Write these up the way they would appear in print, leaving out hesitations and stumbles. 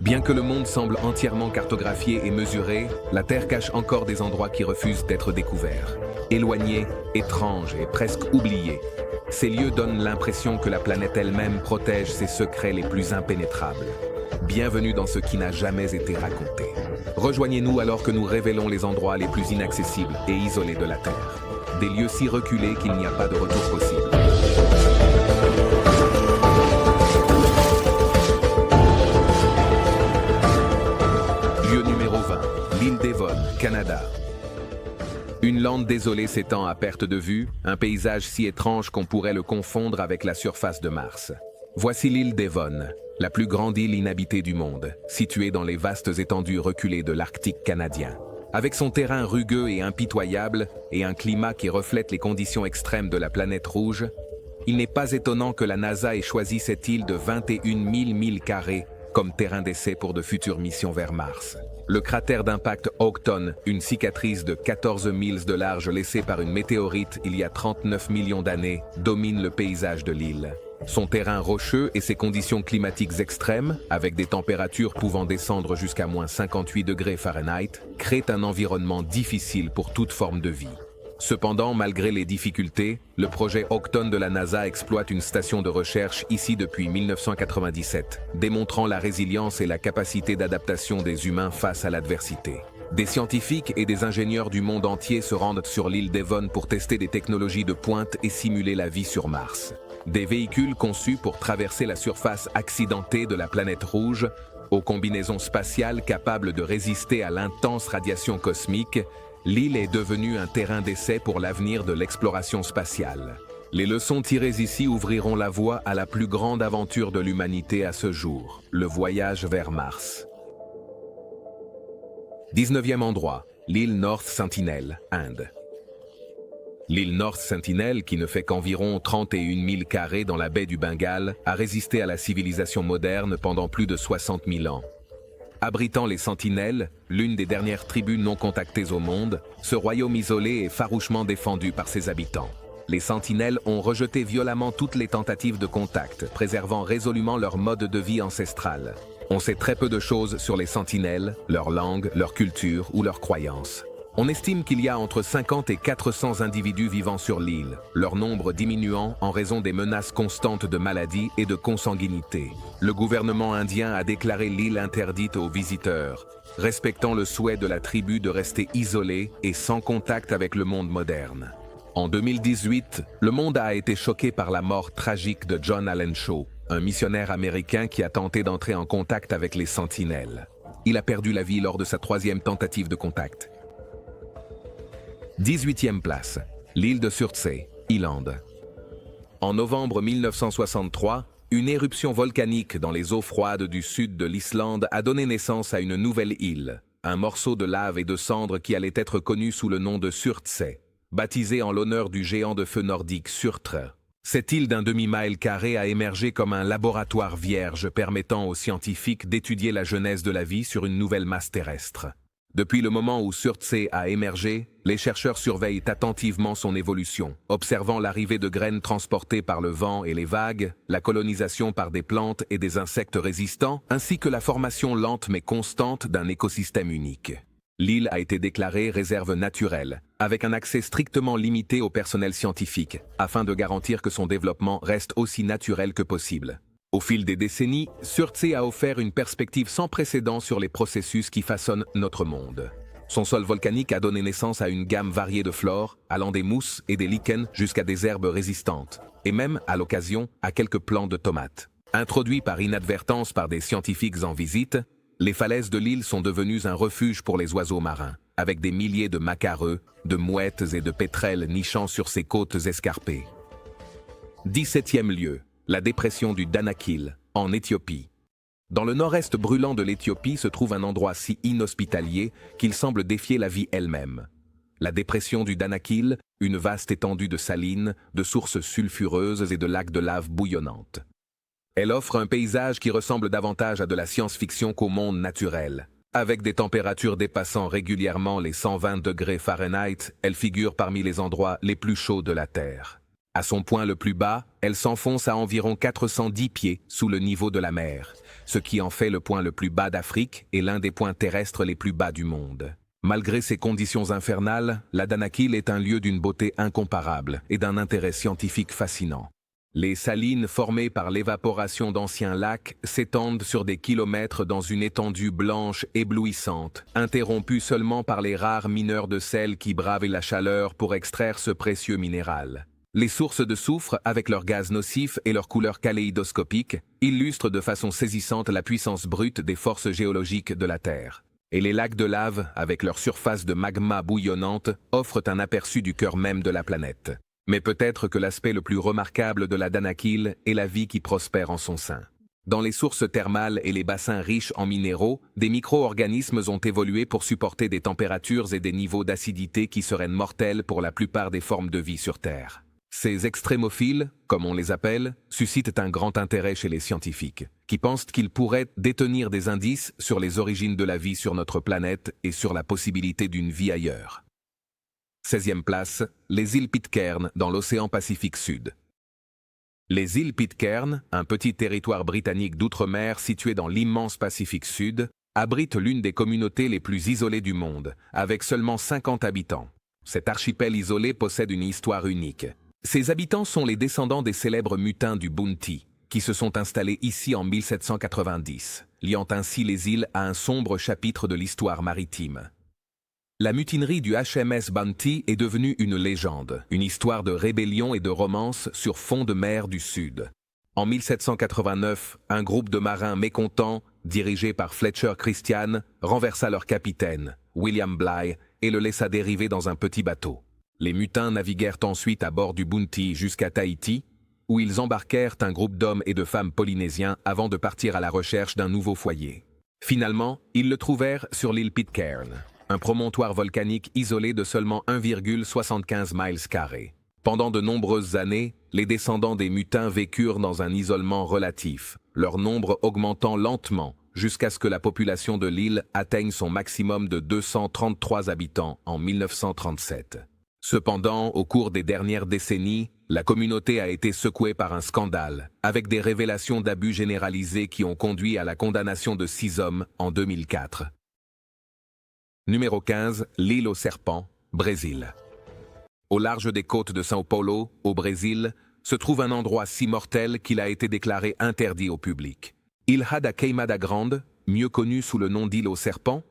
Bien que le monde semble entièrement cartographié et mesuré, la Terre cache encore des endroits qui refusent d'être découverts. Éloignés, étranges et presque oubliés, ces lieux donnent l'impression que la planète elle-même protège ses secrets les plus impénétrables. Bienvenue dans ce qui n'a jamais été raconté. Rejoignez-nous alors que nous révélons les endroits les plus inaccessibles et isolés de la Terre. Des lieux si reculés qu'il n'y a pas de retour possible. Lieu numéro 20, l'île Devon, Canada. Une lande désolée s'étend à perte de vue, un paysage si étrange qu'on pourrait le confondre avec la surface de Mars. Voici l'île Devon, la plus grande île inhabitée du monde, située dans les vastes étendues reculées de l'Arctique canadien. Avec son terrain rugueux et impitoyable, et un climat qui reflète les conditions extrêmes de la planète rouge, il n'est pas étonnant que la NASA ait choisi cette île de 21 000 milles carrés comme terrain d'essai pour de futures missions vers Mars. Le cratère d'impact Houghton, une cicatrice de 14 milles de large laissée par une météorite il y a 39 millions d'années, domine le paysage de l'île. Son terrain rocheux et ses conditions climatiques extrêmes, avec des températures pouvant descendre jusqu'à moins 58 degrés Fahrenheit, créent un environnement difficile pour toute forme de vie. Cependant, malgré les difficultés, le projet Houghton de la NASA exploite une station de recherche ici depuis 1997, démontrant la résilience et la capacité d'adaptation des humains face à l'adversité. Des scientifiques et des ingénieurs du monde entier se rendent sur l'île Devon pour tester des technologies de pointe et simuler la vie sur Mars. Des véhicules conçus pour traverser la surface accidentée de la planète rouge, aux combinaisons spatiales capables de résister à l'intense radiation cosmique, l'île est devenue un terrain d'essai pour l'avenir de l'exploration spatiale. Les leçons tirées ici ouvriront la voie à la plus grande aventure de l'humanité à ce jour, le voyage vers Mars. 19e endroit, l'île North Sentinel, Inde. L'île North Sentinel, qui ne fait qu'environ 31 milles carrés dans la baie du Bengale, a résisté à la civilisation moderne pendant plus de 60 000 ans. Abritant les Sentinelles, l'une des dernières tribus non contactées au monde, ce royaume isolé est farouchement défendu par ses habitants. Les Sentinelles ont rejeté violemment toutes les tentatives de contact, préservant résolument leur mode de vie ancestral. On sait très peu de choses sur les Sentinelles, leur langue, leur culture ou leurs croyances. On estime qu'il y a entre 50 et 400 individus vivant sur l'île, leur nombre diminuant en raison des menaces constantes de maladies et de consanguinité. Le gouvernement indien a déclaré l'île interdite aux visiteurs, respectant le souhait de la tribu de rester isolée et sans contact avec le monde moderne. En 2018, le monde a été choqué par la mort tragique de John Allen Shaw, un missionnaire américain qui a tenté d'entrer en contact avec les Sentinelles. Il a perdu la vie lors de sa 3e tentative de contact. 18e place, l'île de Surtsey, Irlande. En novembre 1963, une éruption volcanique dans les eaux froides du sud de l'Islande a donné naissance à une nouvelle île, un morceau de lave et de cendres qui allait être connu sous le nom de Surtsey, baptisé en l'honneur du géant de feu nordique Surtre. Cette île d'un demi-mile carré a émergé comme un laboratoire vierge permettant aux scientifiques d'étudier la genèse de la vie sur une nouvelle masse terrestre. Depuis le moment où Surtsey a émergé, les chercheurs surveillent attentivement son évolution, observant l'arrivée de graines transportées par le vent et les vagues, la colonisation par des plantes et des insectes résistants, ainsi que la formation lente mais constante d'un écosystème unique. L'île a été déclarée réserve naturelle, avec un accès strictement limité au personnel scientifique, afin de garantir que son développement reste aussi naturel que possible. Au fil des décennies, Surtsey a offert une perspective sans précédent sur les processus qui façonnent notre monde. Son sol volcanique a donné naissance à une gamme variée de flore, allant des mousses et des lichens jusqu'à des herbes résistantes, et même, à l'occasion, à quelques plants de tomates. Introduits par inadvertance par des scientifiques en visite, les falaises de l'île sont devenues un refuge pour les oiseaux marins, avec des milliers de macareux, de mouettes et de pétrels nichant sur ses côtes escarpées. 17e lieu. La dépression du Danakil, en Éthiopie. Dans le nord-est brûlant de l'Éthiopie se trouve un endroit si inhospitalier qu'il semble défier la vie elle-même. La dépression du Danakil, une vaste étendue de salines, de sources sulfureuses et de lacs de lave bouillonnantes. Elle offre un paysage qui ressemble davantage à de la science-fiction qu'au monde naturel. Avec des températures dépassant régulièrement les 120 degrés Fahrenheit, elle figure parmi les endroits les plus chauds de la Terre. À son point le plus bas, elle s'enfonce à environ 410 pieds sous le niveau de la mer, ce qui en fait le point le plus bas d'Afrique et l'un des points terrestres les plus bas du monde. Malgré ces conditions infernales, la Danakil est un lieu d'une beauté incomparable et d'un intérêt scientifique fascinant. Les salines formées par l'évaporation d'anciens lacs s'étendent sur des kilomètres dans une étendue blanche éblouissante, interrompue seulement par les rares mineurs de sel qui bravent la chaleur pour extraire ce précieux minéral. Les sources de soufre, avec leurs gaz nocifs et leur couleur kaléidoscopique, illustrent de façon saisissante la puissance brute des forces géologiques de la Terre. Et les lacs de lave, avec leur surface de magma bouillonnante, offrent un aperçu du cœur même de la planète. Mais peut-être que l'aspect le plus remarquable de la Danakil est la vie qui prospère en son sein. Dans les sources thermales et les bassins riches en minéraux, des micro-organismes ont évolué pour supporter des températures et des niveaux d'acidité qui seraient mortels pour la plupart des formes de vie sur Terre. Ces extrémophiles, comme on les appelle, suscitent un grand intérêt chez les scientifiques, qui pensent qu'ils pourraient détenir des indices sur les origines de la vie sur notre planète et sur la possibilité d'une vie ailleurs. 16e place, les îles Pitcairn dans l'océan Pacifique Sud. Les îles Pitcairn, un petit territoire britannique d'outre-mer situé dans l'immense Pacifique Sud, abritent l'une des communautés les plus isolées du monde, avec seulement 50 habitants. Cet archipel isolé possède une histoire unique. Ses habitants sont les descendants des célèbres mutins du Bounty, qui se sont installés ici en 1790, liant ainsi les îles à un sombre chapitre de l'histoire maritime. La mutinerie du HMS Bounty est devenue une légende, une histoire de rébellion et de romance sur fond de mer du Sud. En 1789, un groupe de marins mécontents, dirigé par Fletcher Christian, renversa leur capitaine, William Bligh, et le laissa dériver dans un petit bateau. Les mutins naviguèrent ensuite à bord du Bounty jusqu'à Tahiti, où ils embarquèrent un groupe d'hommes et de femmes polynésiens avant de partir à la recherche d'un nouveau foyer. Finalement, ils le trouvèrent sur l'île Pitcairn, un promontoire volcanique isolé de seulement 1,75 miles carrés. Pendant de nombreuses années, les descendants des mutins vécurent dans un isolement relatif, leur nombre augmentant lentement jusqu'à ce que la population de l'île atteigne son maximum de 233 habitants en 1937. Cependant, au cours des dernières décennies, la communauté a été secouée par un scandale, avec des révélations d'abus généralisés qui ont conduit à la condamnation de 6 hommes en 2004. Numéro 15, l'île aux serpents, Brésil. Au large des côtes de São Paulo, au Brésil, se trouve un endroit si mortel qu'il a été déclaré interdit au public. Ilha da Queimada Grande, mieux connue sous le nom d'île aux serpents,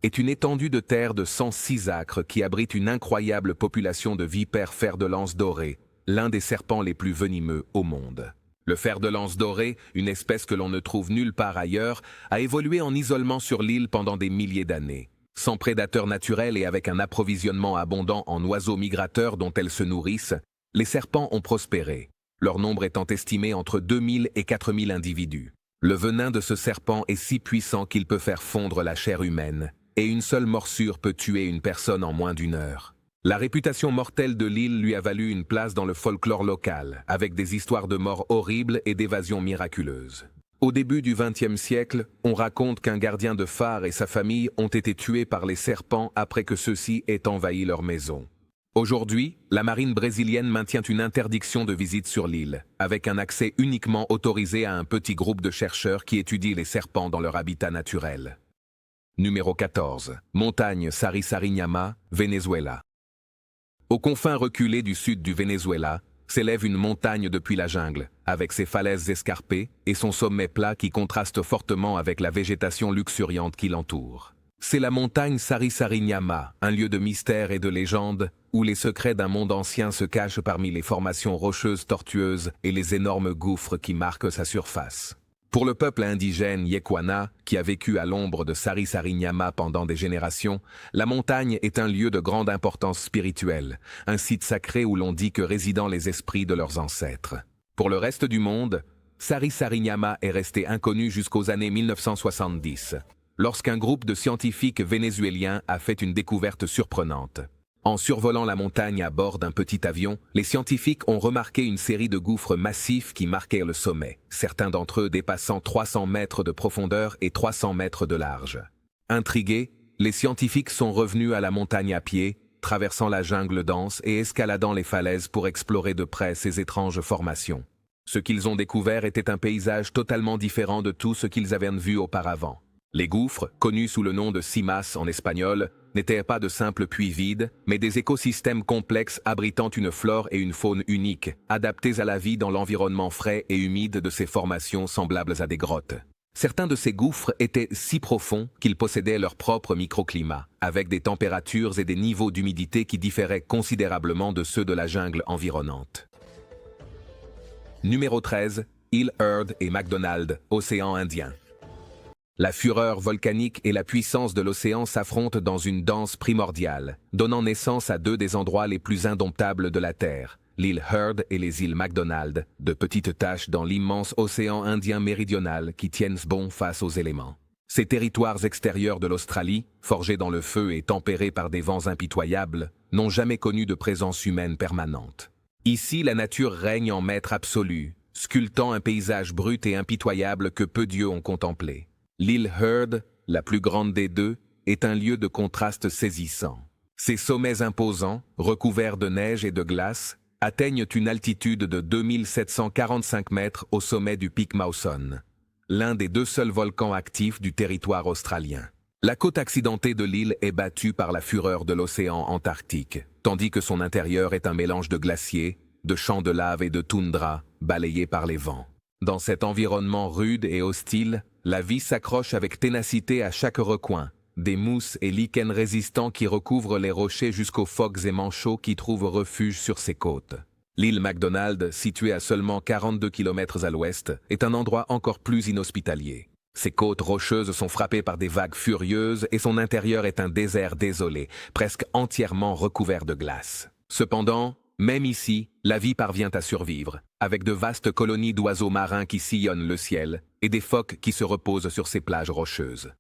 est une étendue de terre de 106 acres qui abrite une incroyable population de vipères fer-de-lance dorés, l'un des serpents les plus venimeux au monde. Le fer-de-lance doré, une espèce que l'on ne trouve nulle part ailleurs, a évolué en isolement sur l'île pendant des milliers d'années. Sans prédateurs naturels et avec un approvisionnement abondant en oiseaux migrateurs dont elles se nourrissent, les serpents ont prospéré, leur nombre étant estimé entre 2000 et 4000 individus. Le venin de ce serpent est si puissant qu'il peut faire fondre la chair humaine, et une seule morsure peut tuer une personne en moins d'1 heure. La réputation mortelle de l'île lui a valu une place dans le folklore local, avec des histoires de morts horribles et d'évasions miraculeuses. Au début du XXe siècle, on raconte qu'un gardien de phare et sa famille ont été tués par les serpents après que ceux-ci aient envahi leur maison. Aujourd'hui, la marine brésilienne maintient une interdiction de visite sur l'île, avec un accès uniquement autorisé à un petit groupe de chercheurs qui étudient les serpents dans leur habitat naturel. Numéro 14. Montagne Sarisariñama, Venezuela. Aux confins reculés du sud du Venezuela, s'élève une montagne depuis la jungle, avec ses falaises escarpées et son sommet plat qui contraste fortement avec la végétation luxuriante qui l'entoure. C'est la montagne Sarisariñama, un lieu de mystère et de légende, où les secrets d'un monde ancien se cachent parmi les formations rocheuses tortueuses et les énormes gouffres qui marquent sa surface. Pour le peuple indigène Yekwana, qui a vécu à l'ombre de Sarisariñama pendant des générations, la montagne est un lieu de grande importance spirituelle, un site sacré où l'on dit que résident les esprits de leurs ancêtres. Pour le reste du monde, Sarisariñama est resté inconnu jusqu'aux années 1970, lorsqu'un groupe de scientifiques vénézuéliens a fait une découverte surprenante. En survolant la montagne à bord d'un petit avion, les scientifiques ont remarqué une série de gouffres massifs qui marquaient le sommet, certains d'entre eux dépassant 300 mètres de profondeur et 300 mètres de large. Intrigués, les scientifiques sont revenus à la montagne à pied, traversant la jungle dense et escaladant les falaises pour explorer de près ces étranges formations. Ce qu'ils ont découvert était un paysage totalement différent de tout ce qu'ils avaient vu auparavant. Les gouffres, connus sous le nom de simas en espagnol, n'étaient pas de simples puits vides, mais des écosystèmes complexes abritant une flore et une faune uniques, adaptés à la vie dans l'environnement frais et humide de ces formations semblables à des grottes. Certains de ces gouffres étaient si profonds qu'ils possédaient leur propre microclimat, avec des températures et des niveaux d'humidité qui différaient considérablement de ceux de la jungle environnante. Numéro 13, île Heard et McDonald, océan Indien. La fureur volcanique et la puissance de l'océan s'affrontent dans une danse primordiale, donnant naissance à deux des endroits les plus indomptables de la Terre, l'île Heard et les îles McDonald, de petites taches dans l'immense océan Indien méridional qui tiennent bon face aux éléments. Ces territoires extérieurs de l'Australie, forgés dans le feu et tempérés par des vents impitoyables, n'ont jamais connu de présence humaine permanente. Ici, la nature règne en maître absolu, sculptant un paysage brut et impitoyable que peu d'yeux ont contemplé. L'île Heard, la plus grande des deux, est un lieu de contraste saisissant. Ses sommets imposants, recouverts de neige et de glace, atteignent une altitude de 2745 mètres au sommet du pic Mawson, l'un des deux seuls volcans actifs du territoire australien. La côte accidentée de l'île est battue par la fureur de l'océan Antarctique, tandis que son intérieur est un mélange de glaciers, de champs de lave et de toundra, balayés par les vents. Dans cet environnement rude et hostile, la vie s'accroche avec ténacité à chaque recoin, des mousses et lichens résistants qui recouvrent les rochers jusqu'aux phoques et manchots qui trouvent refuge sur ces côtes. L'île McDonald, située à seulement 42 km à l'ouest, est un endroit encore plus inhospitalier. Ses côtes rocheuses sont frappées par des vagues furieuses et son intérieur est un désert désolé, presque entièrement recouvert de glace. Cependant, même ici, la vie parvient à survivre, avec de vastes colonies d'oiseaux marins qui sillonnent le ciel et des phoques qui se reposent sur ces plages rocheuses.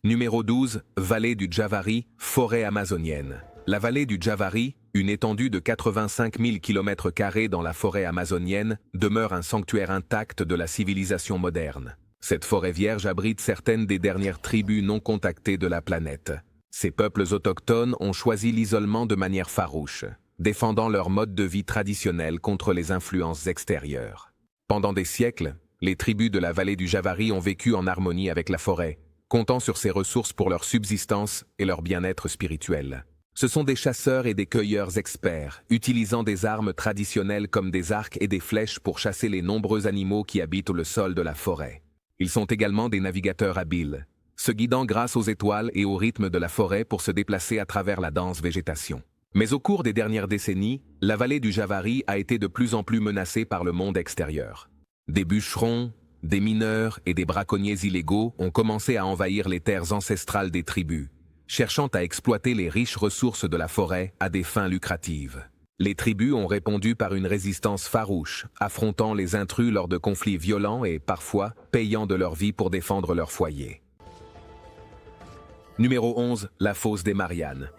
Numéro 12, vallée du Javari, forêt amazonienne. La vallée du Javari, une étendue de 85 000 km² dans la forêt amazonienne, demeure un sanctuaire intact de la civilisation moderne. Cette forêt vierge abrite certaines des dernières tribus non contactées de la planète. Ces peuples autochtones ont choisi l'isolement de manière farouche, défendant leur mode de vie traditionnel contre les influences extérieures. Pendant des siècles, les tribus de la vallée du Javari ont vécu en harmonie avec la forêt, comptant sur ses ressources pour leur subsistance et leur bien-être spirituel. Ce sont des chasseurs et des cueilleurs experts, utilisant des armes traditionnelles comme des arcs et des flèches pour chasser les nombreux animaux qui habitent le sol de la forêt. Ils sont également des navigateurs habiles, se guidant grâce aux étoiles et au rythme de la forêt pour se déplacer à travers la dense végétation. Mais au cours des dernières décennies, la vallée du Javari a été de plus en plus menacée par le monde extérieur. Des bûcherons, des mineurs et des braconniers illégaux ont commencé à envahir les terres ancestrales des tribus, cherchant à exploiter les riches ressources de la forêt à des fins lucratives. Les tribus ont répondu par une résistance farouche, affrontant les intrus lors de conflits violents et, parfois, payant de leur vie pour défendre leur foyer. Numéro 11, la fosse des Mariannes.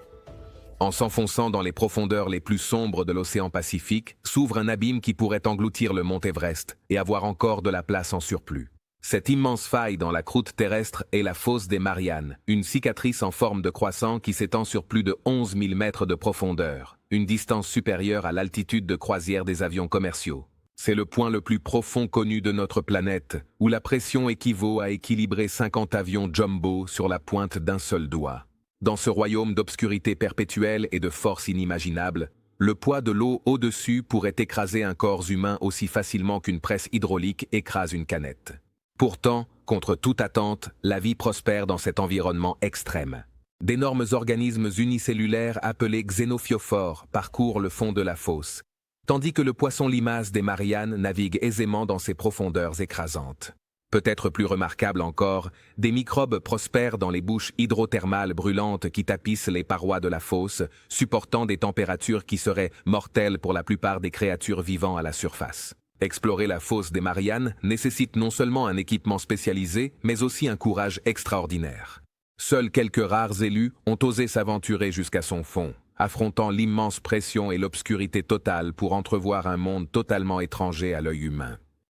En s'enfonçant dans les profondeurs les plus sombres de l'océan Pacifique, s'ouvre un abîme qui pourrait engloutir le mont Everest et avoir encore de la place en surplus. Cette immense faille dans la croûte terrestre est la fosse des Mariannes, une cicatrice en forme de croissant qui s'étend sur plus de 11 000 mètres de profondeur, une distance supérieure à l'altitude de croisière des avions commerciaux. C'est le point le plus profond connu de notre planète, où la pression équivaut à équilibrer 50 avions jumbo sur la pointe d'un seul doigt. Dans ce royaume d'obscurité perpétuelle et de force inimaginable, le poids de l'eau au-dessus pourrait écraser un corps humain aussi facilement qu'une presse hydraulique écrase une canette. Pourtant, contre toute attente, la vie prospère dans cet environnement extrême. D'énormes organismes unicellulaires appelés xénophyophores parcourent le fond de la fosse, tandis que le poisson limace des Mariannes navigue aisément dans ces profondeurs écrasantes. Peut-être plus remarquable encore, des microbes prospèrent dans les bouches hydrothermales brûlantes qui tapissent les parois de la fosse, supportant des températures qui seraient mortelles pour la plupart des créatures vivant à la surface. Explorer la fosse des Mariannes nécessite non seulement un équipement spécialisé, mais aussi un courage extraordinaire. Seuls quelques rares élus ont osé s'aventurer jusqu'à son fond, affrontant l'immense pression et l'obscurité totale pour entrevoir un monde totalement étranger à l'œil humain.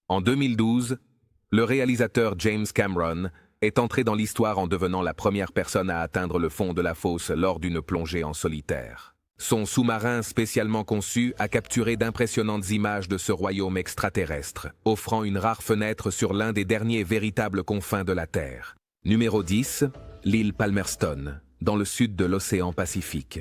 En 2012, le réalisateur James Cameron est entré dans l'histoire en devenant la première personne à atteindre le fond de la fosse lors d'une plongée en solitaire. Son sous-marin spécialement conçu a capturé d'impressionnantes images de ce royaume extraterrestre, offrant une rare fenêtre sur l'un des derniers véritables confins de la Terre. Numéro 10, l'île Palmerston, dans le sud de l'océan Pacifique.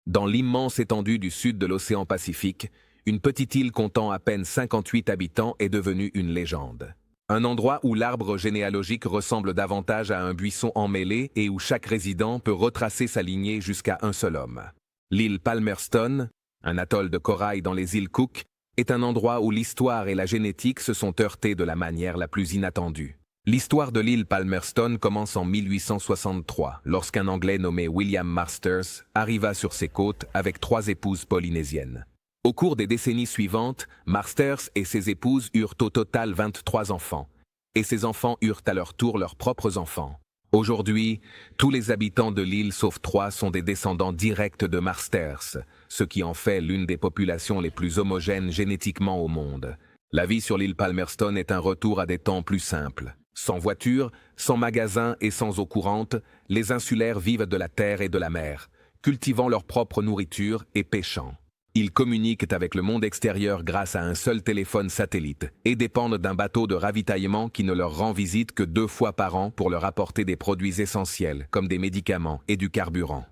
Dans l'immense étendue du sud de l'océan Pacifique, une petite île comptant à peine 58 habitants est devenue une légende. Un endroit où l'arbre généalogique ressemble davantage à un buisson emmêlé et où chaque résident peut retracer sa lignée jusqu'à un seul homme. L'île Palmerston, un atoll de corail dans les îles Cook, est un endroit où l'histoire et la génétique se sont heurtées de la manière la plus inattendue. L'histoire de l'île Palmerston commence en 1863, lorsqu'un Anglais nommé William Masters arriva sur ses côtes avec 3 épouses polynésiennes. Au cours des décennies suivantes, Masters et ses épouses eurent au total 23 enfants, et ces enfants eurent à leur tour leurs propres enfants. Aujourd'hui, tous les habitants de l'île sauf 3 sont des descendants directs de Masters, ce qui en fait l'une des populations les plus homogènes génétiquement au monde. La vie sur l'île Palmerston est un retour à des temps plus simples. Sans voiture, sans magasin et sans eau courante, les insulaires vivent de la terre et de la mer, cultivant leur propre nourriture et pêchant. Ils communiquent avec le monde extérieur grâce à un seul téléphone satellite et dépendent d'un bateau de ravitaillement qui ne leur rend visite que 2 fois par an pour leur apporter des produits essentiels comme des médicaments et du carburant.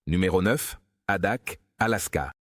Numéro 9, Adak, Alaska.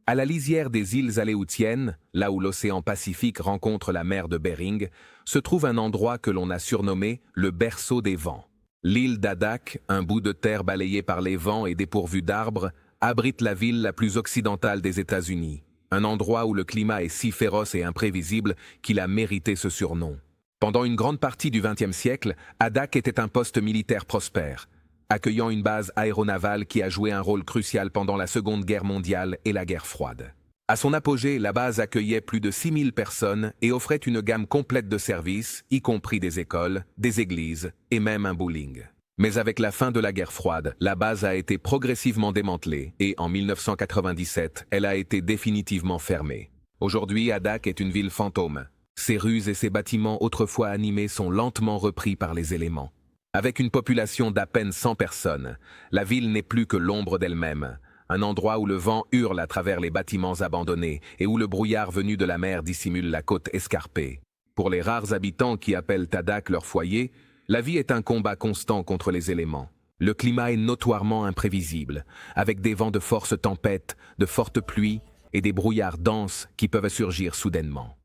À la lisière des îles Aléoutiennes, là où l'océan Pacifique rencontre la mer de Bering, se trouve un endroit que l'on a surnommé le berceau des vents. L'île d'Adak, un bout de terre balayé par les vents et dépourvu d'arbres, abrite la ville la plus occidentale des États-Unis, un endroit où le climat est si féroce et imprévisible qu'il a mérité ce surnom. Pendant une grande partie du XXe siècle, Adak était un poste militaire prospère, accueillant une base aéronavale qui a joué un rôle crucial pendant la Seconde Guerre mondiale et la guerre froide. À son apogée, la base accueillait plus de 6000 personnes et offrait une gamme complète de services, y compris des écoles, des églises et même un bowling. Mais avec la fin de la guerre froide, la base a été progressivement démantelée et en 1997, elle a été définitivement fermée. Aujourd'hui, Adak est une ville fantôme. Ses rues et ses bâtiments autrefois animés sont lentement repris par les éléments. Avec une population d'à peine 100 personnes, la ville n'est plus que l'ombre d'elle-même, un endroit où le vent hurle à travers les bâtiments abandonnés et où le brouillard venu de la mer dissimule la côte escarpée. Pour les rares habitants qui appellent Adak leur foyer, la vie est un combat constant contre les éléments. Le climat est notoirement imprévisible, avec des vents de fortes tempêtes, de fortes pluies et des brouillards denses qui peuvent surgir soudainement.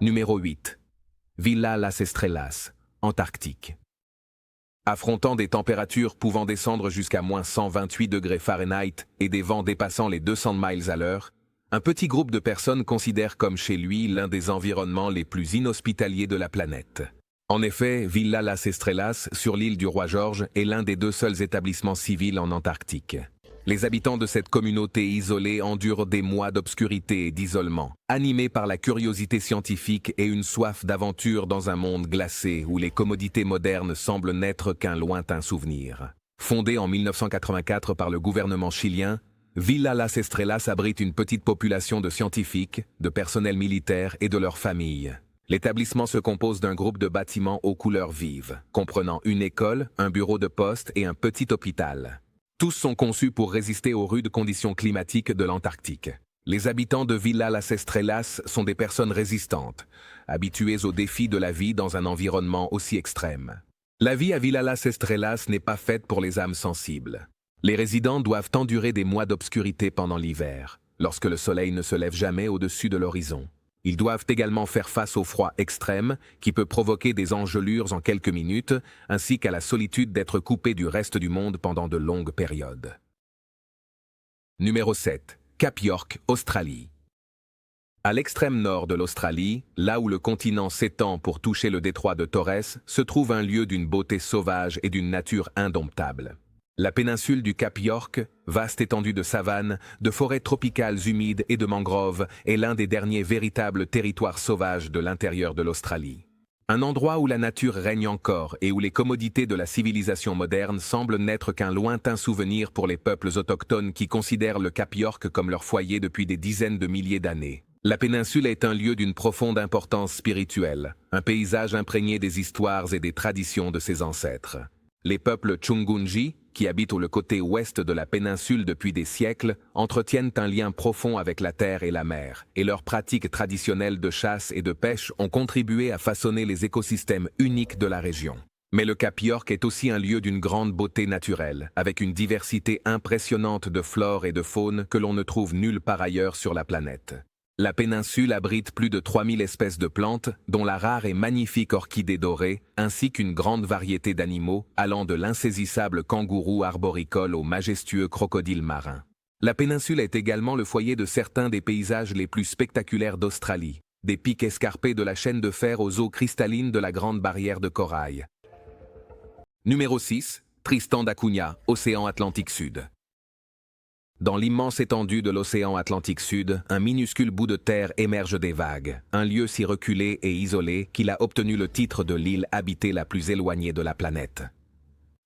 Numéro 8. Villa Las Estrellas, Antarctique. Affrontant des températures pouvant descendre jusqu'à moins 128 degrés Fahrenheit et des vents dépassant les 200 miles à l'heure, un petit groupe de personnes considère comme chez lui l'un des environnements les plus inhospitaliers de la planète. En effet, Villa Las Estrellas, sur l'île du Roi-George, est l'un des 2 seuls établissements civils en Antarctique. Les habitants de cette communauté isolée endurent des mois d'obscurité et d'isolement, animés par la curiosité scientifique et une soif d'aventure dans un monde glacé où les commodités modernes semblent n'être qu'un lointain souvenir. Fondée en 1984 par le gouvernement chilien, Villa Las Estrellas abrite une petite population de scientifiques, de personnel militaire et de leurs familles. L'établissement se compose d'un groupe de bâtiments aux couleurs vives, comprenant une école, un bureau de poste et un petit hôpital. Tous sont conçus pour résister aux rudes conditions climatiques de l'Antarctique. Les habitants de Villa Las Estrellas sont des personnes résistantes, habituées aux défis de la vie dans un environnement aussi extrême. La vie à Villa Las Estrellas n'est pas faite pour les âmes sensibles. Les résidents doivent endurer des mois d'obscurité pendant l'hiver, lorsque le soleil ne se lève jamais au-dessus de l'horizon. Ils doivent également faire face au froid extrême, qui peut provoquer des engelures en quelques minutes, ainsi qu'à la solitude d'être coupés du reste du monde pendant de longues périodes. Numéro 7. Cap York, Australie. À l'extrême nord de l'Australie, là où le continent s'étend pour toucher le détroit de Torres, se trouve un lieu d'une beauté sauvage et d'une nature indomptable. La péninsule du Cap York, vaste étendue de savanes, de forêts tropicales humides et de mangroves, est l'un des derniers véritables territoires sauvages de l'intérieur de l'Australie. Un endroit où la nature règne encore et où les commodités de la civilisation moderne semblent n'être qu'un lointain souvenir pour les peuples autochtones qui considèrent le Cap York comme leur foyer depuis des dizaines de milliers d'années. La péninsule est un lieu d'une profonde importance spirituelle, un paysage imprégné des histoires et des traditions de ses ancêtres. Les peuples Tshungunji, qui habitent le côté ouest de la péninsule depuis des siècles, entretiennent un lien profond avec la terre et la mer, et leurs pratiques traditionnelles de chasse et de pêche ont contribué à façonner les écosystèmes uniques de la région. Mais le Cap York est aussi un lieu d'une grande beauté naturelle, avec une diversité impressionnante de flore et de faune que l'on ne trouve nulle part ailleurs sur la planète. La péninsule abrite plus de 3000 espèces de plantes, dont la rare et magnifique orchidée dorée, ainsi qu'une grande variété d'animaux, allant de l'insaisissable kangourou arboricole au majestueux crocodile marin. La péninsule est également le foyer de certains des paysages les plus spectaculaires d'Australie, des pics escarpés de la chaîne de fer aux eaux cristallines de la Grande Barrière de Corail. Numéro 6. Tristan da Cunha, Océan Atlantique Sud. Dans l'immense étendue de l'océan Atlantique Sud, un minuscule bout de terre émerge des vagues, un lieu si reculé et isolé qu'il a obtenu le titre de l'île habitée la plus éloignée de la planète.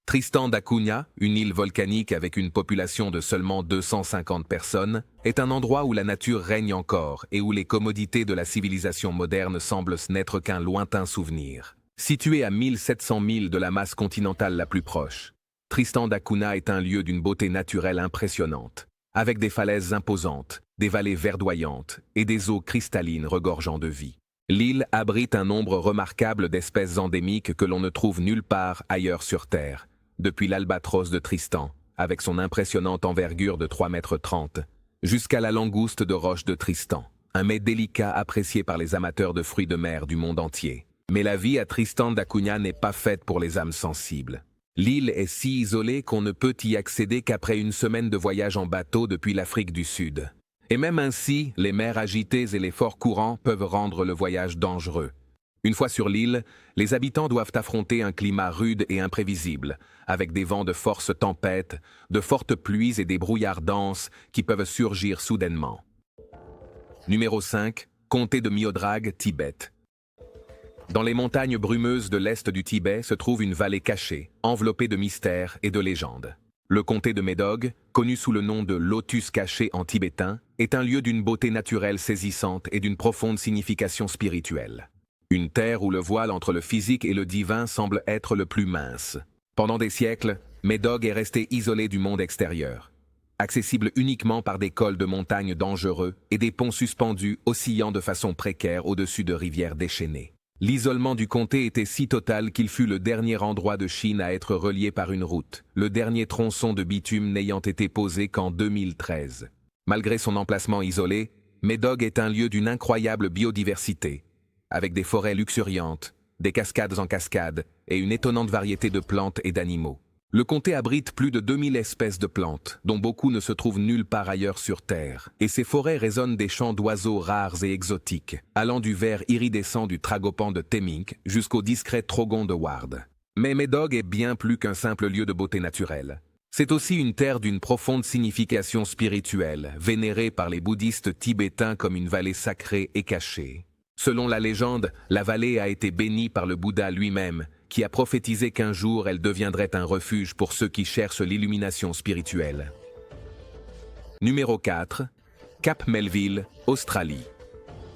Tristan da Cunha, une île volcanique avec une population de seulement 250 personnes, est un endroit où la nature règne encore et où les commodités de la civilisation moderne semblent n'être qu'un lointain souvenir. Situé à 1700 milles de la masse continentale la plus proche, Tristan da Cunha est un lieu d'une beauté naturelle impressionnante, avec des falaises imposantes, des vallées verdoyantes et des eaux cristallines regorgeant de vie. L'île abrite un nombre remarquable d'espèces endémiques que l'on ne trouve nulle part ailleurs sur Terre, depuis l'albatros de Tristan, avec son impressionnante envergure de 3,30 m, jusqu'à la langouste de roche de Tristan, un mets délicat apprécié par les amateurs de fruits de mer du monde entier. Mais la vie à Tristan da Cunha n'est pas faite pour les âmes sensibles. L'île est si isolée qu'on ne peut y accéder qu'après une semaine de voyage en bateau depuis l'Afrique du Sud. Et même ainsi, les mers agitées et les forts courants peuvent rendre le voyage dangereux. Une fois sur l'île, les habitants doivent affronter un climat rude et imprévisible, avec des vents de force tempête, de fortes pluies et des brouillards denses qui peuvent surgir soudainement. Numéro 5. Comté de Miodrag, Tibet. Dans les montagnes brumeuses de l'est du Tibet se trouve une vallée cachée, enveloppée de mystères et de légendes. Le comté de Médoc, connu sous le nom de lotus caché en tibétain, est un lieu d'une beauté naturelle saisissante et d'une profonde signification spirituelle. Une terre où le voile entre le physique et le divin semble être le plus mince. Pendant des siècles, Médoc est resté isolé du monde extérieur, accessible uniquement par des cols de montagnes dangereux et des ponts suspendus oscillant de façon précaire au-dessus de rivières déchaînées. L'isolement du comté était si total qu'il fut le dernier endroit de Chine à être relié par une route, le dernier tronçon de bitume n'ayant été posé qu'en 2013. Malgré son emplacement isolé, Médoc est un lieu d'une incroyable biodiversité, avec des forêts luxuriantes, des cascades en cascades et une étonnante variété de plantes et d'animaux. Le comté abrite plus de 2000 espèces de plantes, dont beaucoup ne se trouvent nulle part ailleurs sur Terre, et ses forêts résonnent des chants d'oiseaux rares et exotiques, allant du vert iridescent du tragopan de Temminck jusqu'au discret trogon de Ward. Mais Médoc est bien plus qu'un simple lieu de beauté naturelle. C'est aussi une terre d'une profonde signification spirituelle, vénérée par les bouddhistes tibétains comme une vallée sacrée et cachée. Selon la légende, la vallée a été bénie par le Bouddha lui-même, qui a prophétisé qu'un jour elle deviendrait un refuge pour ceux qui cherchent l'illumination spirituelle. Numéro 4. Cap Melville, Australie.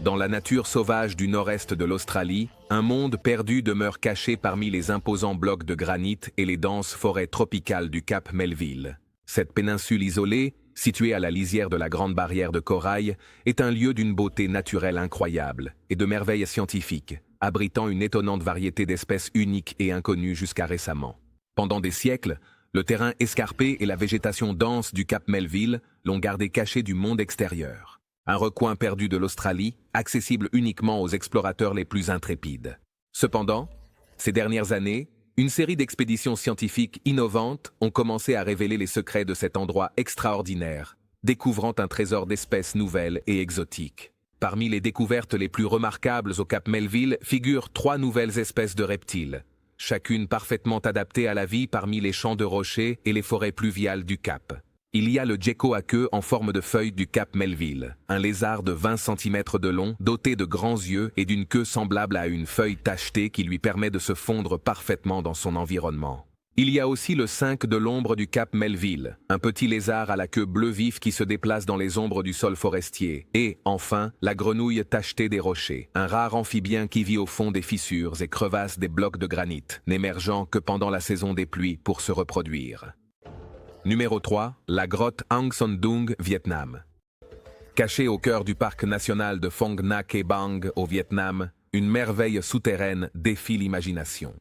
Dans la nature sauvage du nord-est de l'Australie, un monde perdu demeure caché parmi les imposants blocs de granit et les denses forêts tropicales du Cap Melville. Cette péninsule isolée, située à la lisière de la Grande Barrière de Corail, est un lieu d'une beauté naturelle incroyable et de merveilles scientifiques, abritant une étonnante variété d'espèces uniques et inconnues jusqu'à récemment. Pendant des siècles, le terrain escarpé et la végétation dense du Cap Melville l'ont gardé caché du monde extérieur. Un recoin perdu de l'Australie, accessible uniquement aux explorateurs les plus intrépides. Cependant, ces dernières années, une série d'expéditions scientifiques innovantes ont commencé à révéler les secrets de cet endroit extraordinaire, découvrant un trésor d'espèces nouvelles et exotiques. Parmi les découvertes les plus remarquables au Cap Melville figurent 3 nouvelles espèces de reptiles, chacune parfaitement adaptée à la vie parmi les champs de rochers et les forêts pluviales du Cap. Il y a le gecko à queue en forme de feuille du Cap Melville, un lézard de 20 cm de long, doté de grands yeux et d'une queue semblable à une feuille tachetée qui lui permet de se fondre parfaitement dans son environnement. Il y a aussi le cinq de l'ombre du Cap Melville, un petit lézard à la queue bleu vif qui se déplace dans les ombres du sol forestier. Et, enfin, la grenouille tachetée des rochers, un rare amphibien qui vit au fond des fissures et crevasses des blocs de granit, n'émergeant que pendant la saison des pluies pour se reproduire. Numéro 3, la grotte Hang Son Doong, Vietnam. Cachée au cœur du parc national de Phong Nha Ke Bang au Vietnam, une merveille souterraine défie l'imagination.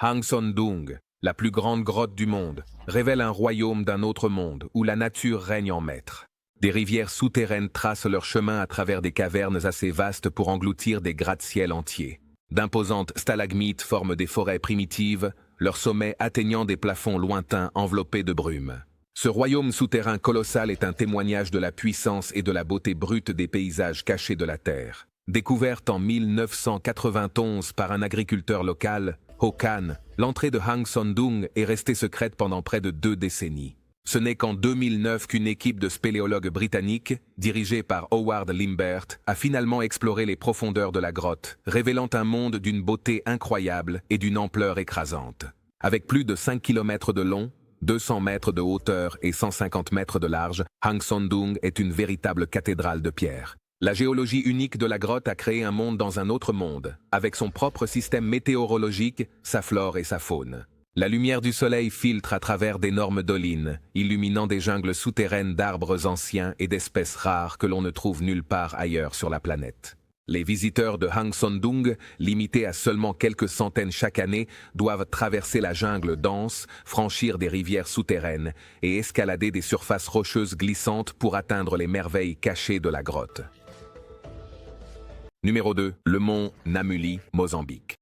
Hang Son Doong, la plus grande grotte du monde, révèle un royaume d'un autre monde où la nature règne en maître. Des rivières souterraines tracent leur chemin à travers des cavernes assez vastes pour engloutir des gratte-ciel entiers. D'imposantes stalagmites forment des forêts primitives, leur sommet atteignant des plafonds lointains enveloppés de brume. Ce royaume souterrain colossal est un témoignage de la puissance et de la beauté brute des paysages cachés de la terre. Découverte en 1991 par un agriculteur local, Ho Can, l'entrée de Hang Son Doong est restée secrète pendant près de 2 décennies. Ce n'est qu'en 2009 qu'une équipe de spéléologues britanniques, dirigée par Howard Limbert, a finalement exploré les profondeurs de la grotte, révélant un monde d'une beauté incroyable et d'une ampleur écrasante. Avec plus de 5 km de long, 200 mètres de hauteur et 150 mètres de large, Hang Son Doong est une véritable cathédrale de pierre. La géologie unique de la grotte a créé un monde dans un autre monde, avec son propre système météorologique, sa flore et sa faune. La lumière du soleil filtre à travers d'énormes dolines, illuminant des jungles souterraines d'arbres anciens et d'espèces rares que l'on ne trouve nulle part ailleurs sur la planète. Les visiteurs de Hang Son Doong, limités à seulement quelques centaines chaque année, doivent traverser la jungle dense, franchir des rivières souterraines et escalader des surfaces rocheuses glissantes pour atteindre les merveilles cachées de la grotte. Numéro 2. Le mont Namuli, Mozambique.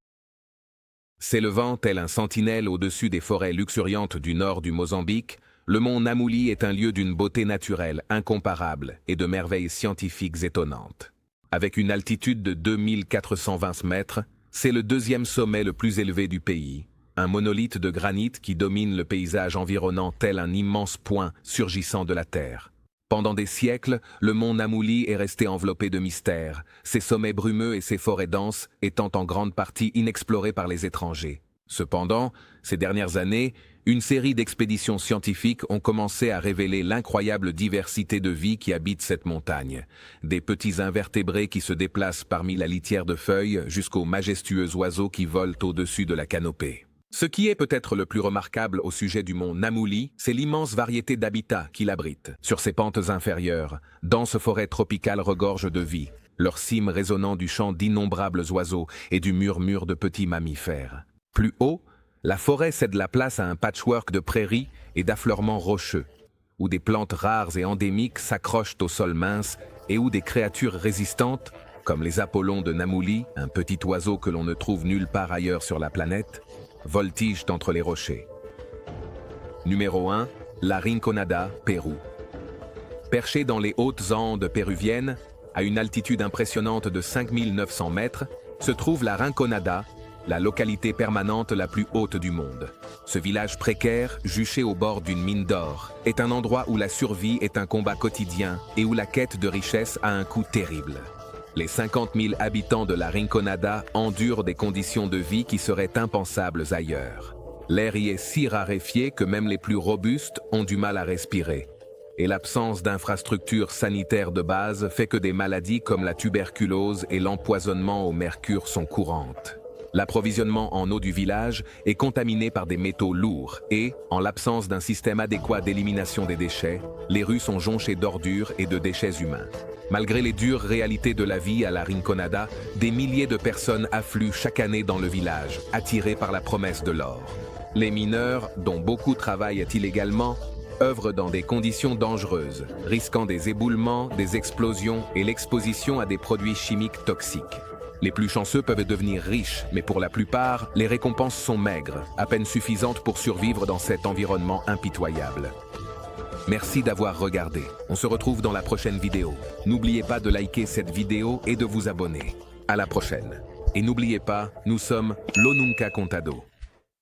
S'élevant tel un sentinelle au-dessus des forêts luxuriantes du nord du Mozambique, le mont Namuli est un lieu d'une beauté naturelle incomparable et de merveilles scientifiques étonnantes. Avec une altitude de 2420 mètres, c'est le 2e sommet le plus élevé du pays, un monolithe de granit qui domine le paysage environnant tel un immense point surgissant de la terre. Pendant des siècles, le mont Namuli est resté enveloppé de mystères, ses sommets brumeux et ses forêts denses étant en grande partie inexplorés par les étrangers. Cependant, ces dernières années, une série d'expéditions scientifiques ont commencé à révéler l'incroyable diversité de vie qui habite cette montagne. Des petits invertébrés qui se déplacent parmi la litière de feuilles jusqu'aux majestueux oiseaux qui volent au-dessus de la canopée. Ce qui est peut-être le plus remarquable au sujet du mont Namuli, c'est l'immense variété d'habitats qu'il abrite. Sur ses pentes inférieures, denses forêts tropicales regorgent de vie, leurs cimes résonnant du chant d'innombrables oiseaux et du murmure de petits mammifères. Plus haut, la forêt cède la place à un patchwork de prairies et d'affleurements rocheux, où des plantes rares et endémiques s'accrochent au sol mince et où des créatures résistantes, comme les apollons de Namuli, un petit oiseau que l'on ne trouve nulle part ailleurs sur la planète, voltigent entre les rochers. Numéro 1. La Rinconada, Pérou. Perchée dans les hautes Andes péruviennes, à une altitude impressionnante de 5900 mètres, se trouve la Rinconada, la localité permanente la plus haute du monde. Ce village précaire, juché au bord d'une mine d'or, est un endroit où la survie est un combat quotidien et où la quête de richesse a un coût terrible. Les 50 000 habitants de la Rinconada endurent des conditions de vie qui seraient impensables ailleurs. L'air y est si raréfié que même les plus robustes ont du mal à respirer. Et l'absence d'infrastructures sanitaires de base fait que des maladies comme la tuberculose et l'empoisonnement au mercure sont courantes. L'approvisionnement en eau du village est contaminé par des métaux lourds et, en l'absence d'un système adéquat d'élimination des déchets, les rues sont jonchées d'ordures et de déchets humains. Malgré les dures réalités de la vie à la Rinconada, des milliers de personnes affluent chaque année dans le village, attirées par la promesse de l'or. Les mineurs, dont beaucoup travaillent illégalement, œuvrent dans des conditions dangereuses, risquant des éboulements, des explosions et l'exposition à des produits chimiques toxiques. Les plus chanceux peuvent devenir riches, mais pour la plupart, les récompenses sont maigres, à peine suffisantes pour survivre dans cet environnement impitoyable. Merci d'avoir regardé. On se retrouve dans la prochaine vidéo. N'oubliez pas de liker cette vidéo et de vous abonner. À la prochaine. Et n'oubliez pas, nous sommes l'Onunca Contado.